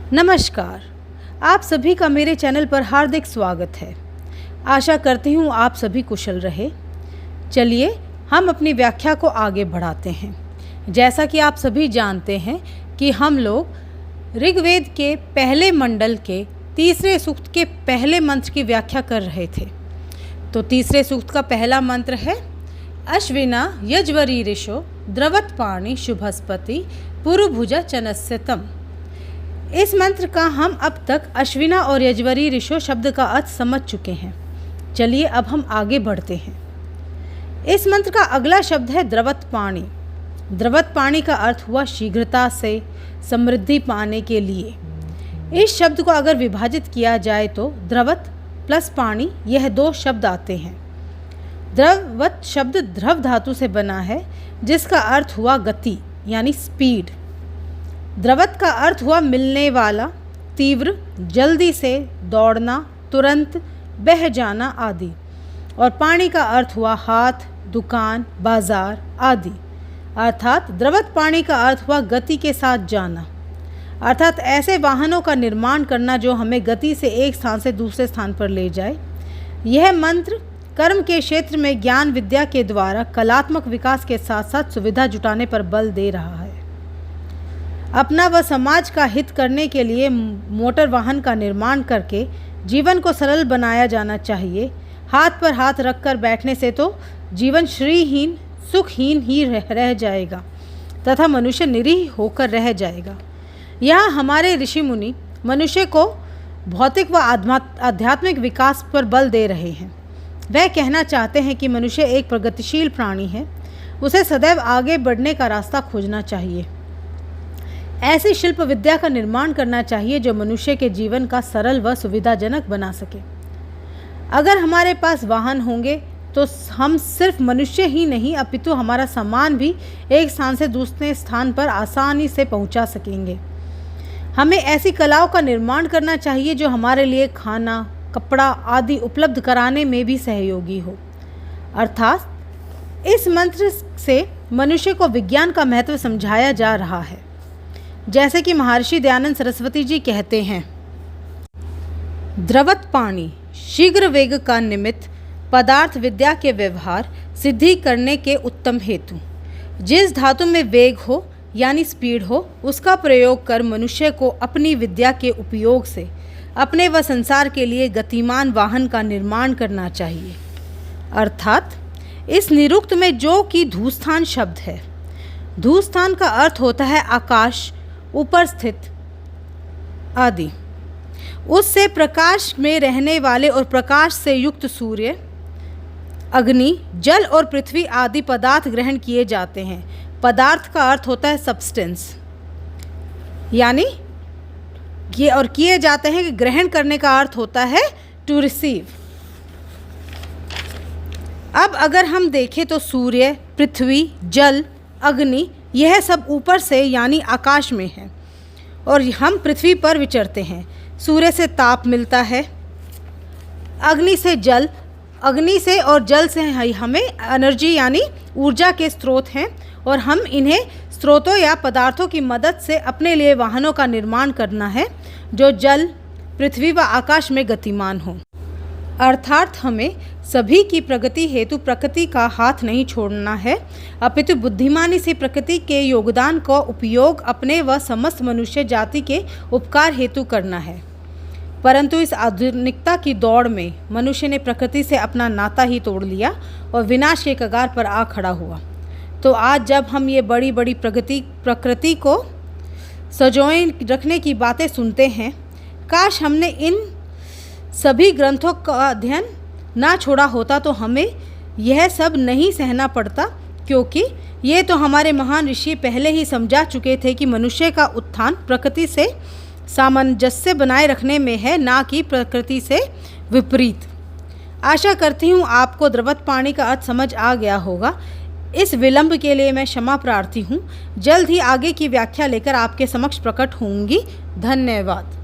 नमस्कार। आप सभी का मेरे चैनल पर हार्दिक स्वागत है। आशा करती हूँ आप सभी कुशल रहे। चलिए हम अपनी व्याख्या को आगे बढ़ाते हैं। जैसा कि आप सभी जानते हैं कि हम लोग ऋग्वेद के पहले मंडल के तीसरे सूक्त के पहले मंत्र की व्याख्या कर रहे थे। तो तीसरे सूक्त का पहला मंत्र है अश्विना यज्वरी ऋषो द्रवत्पाणि शुभस्पति पुरुभुजा चनस्यतम। इस मंत्र का हम अब तक अश्विना और यज्वरी ऋषो शब्द का अर्थ समझ चुके हैं। चलिए अब हम आगे बढ़ते हैं। इस मंत्र का अगला शब्द है द्रवत पाणी। द्रवत पाणी का अर्थ हुआ शीघ्रता से समृद्धि पाने के लिए। इस शब्द को अगर विभाजित किया जाए तो द्रवत प्लस पाणी यह दो शब्द आते हैं। द्रवत शब्द ध्रव धातु से बना है जिसका अर्थ हुआ गति यानी स्पीड। द्रवत का अर्थ हुआ मिलने वाला, तीव्र, जल्दी से दौड़ना, तुरंत, बह जाना आदि। और पाणी का अर्थ हुआ हाथ, दुकान, बाजार आदि। अर्थात द्रवत पाणी का अर्थ हुआ गति के साथ जाना, अर्थात ऐसे वाहनों का निर्माण करना जो हमें गति से एक स्थान से दूसरे स्थान पर ले जाए। यह मंत्र कर्म के क्षेत्र में ज्ञान विद्या के द्वारा कलात्मक विकास के साथ साथ सुविधा जुटाने पर बल दे रहा है। अपना व समाज का हित करने के लिए मोटर वाहन का निर्माण करके जीवन को सरल बनाया जाना चाहिए। हाथ पर हाथ रखकर बैठने से तो जीवन श्रीहीन, सुखहीन ही रह जाएगा तथा मनुष्य निरीह होकर रह जाएगा। यहाँ हमारे ऋषि मुनि मनुष्य को भौतिक व आध्यात्मिक विकास पर बल दे रहे हैं। वह कहना चाहते हैं कि मनुष्य एक प्रगतिशील प्राणी है, उसे सदैव आगे बढ़ने का रास्ता खोजना चाहिए। ऐसी शिल्प विद्या का निर्माण करना चाहिए जो मनुष्य के जीवन का सरल व सुविधाजनक बना सके। अगर हमारे पास वाहन होंगे तो हम सिर्फ मनुष्य ही नहीं अपितु हमारा सामान भी एक स्थान से दूसरे स्थान पर आसानी से पहुंचा सकेंगे। हमें ऐसी कलाओं का निर्माण करना चाहिए जो हमारे लिए खाना, कपड़ा आदि उपलब्ध कराने में भी सहयोगी हो। अर्थात इस मंत्र से मनुष्य को विज्ञान का महत्व समझाया जा रहा है। जैसे कि महर्षि दयानंद सरस्वती जी कहते हैं, द्रवत पाणी शीघ्र वेग का निमित्त पदार्थ विद्या के व्यवहार सिद्धि करने के उत्तम हेतु। जिस धातु में वेग हो यानी स्पीड हो उसका प्रयोग कर मनुष्य को अपनी विद्या के उपयोग से अपने व संसार के लिए गतिमान वाहन का निर्माण करना चाहिए। अर्थात इस निरुक्त में जो कि धूस्थान शब्द है, धूस्थान का अर्थ होता है आकाश, ऊपर स्थित आदि। उससे प्रकाश में रहने वाले और प्रकाश से युक्त सूर्य, अग्नि, जल और पृथ्वी आदि पदार्थ ग्रहण किए जाते हैं। पदार्थ का अर्थ होता है सब्सटेंस, यानी किए जाते हैं कि ग्रहण करने का अर्थ होता है टू रिसीव। अब अगर हम देखें तो सूर्य, पृथ्वी, जल, अग्नि यह सब ऊपर से यानी आकाश में है और हम पृथ्वी पर विचरते हैं। सूर्य से ताप मिलता है, अग्नि से जल, अग्नि से और जल से हमें एनर्जी यानी ऊर्जा के स्रोत हैं और हम इन्हें स्रोतों या पदार्थों की मदद से अपने लिए वाहनों का निर्माण करना है जो जल, पृथ्वी व आकाश में गतिमान हो। अर्थात हमें सभी की प्रगति हेतु प्रकृति का हाथ नहीं छोड़ना है, अपितु बुद्धिमानी से प्रकृति के योगदान का उपयोग अपने व समस्त मनुष्य जाति के उपकार हेतु करना है। परंतु इस आधुनिकता की दौड़ में मनुष्य ने प्रकृति से अपना नाता ही तोड़ लिया और विनाश के कगार पर आ खड़ा हुआ। तो आज जब हम ये बड़ी बड़ी प्रकृति को सजोए रखने की बातें सुनते हैं, काश हमने इन सभी ग्रंथों का अध्ययन ना छोड़ा होता तो हमें यह सब नहीं सहना पड़ता, क्योंकि ये तो हमारे महान ऋषि पहले ही समझा चुके थे कि मनुष्य का उत्थान प्रकृति से सामंजस्य बनाए रखने में है, ना कि प्रकृति से विपरीत। आशा करती हूँ आपको द्रवत पाणी का अर्थ समझ आ गया होगा। इस विलंब के लिए मैं क्षमा प्रार्थी हूँ। जल्द ही आगे की व्याख्या लेकर आपके समक्ष प्रकट होंगी। धन्यवाद।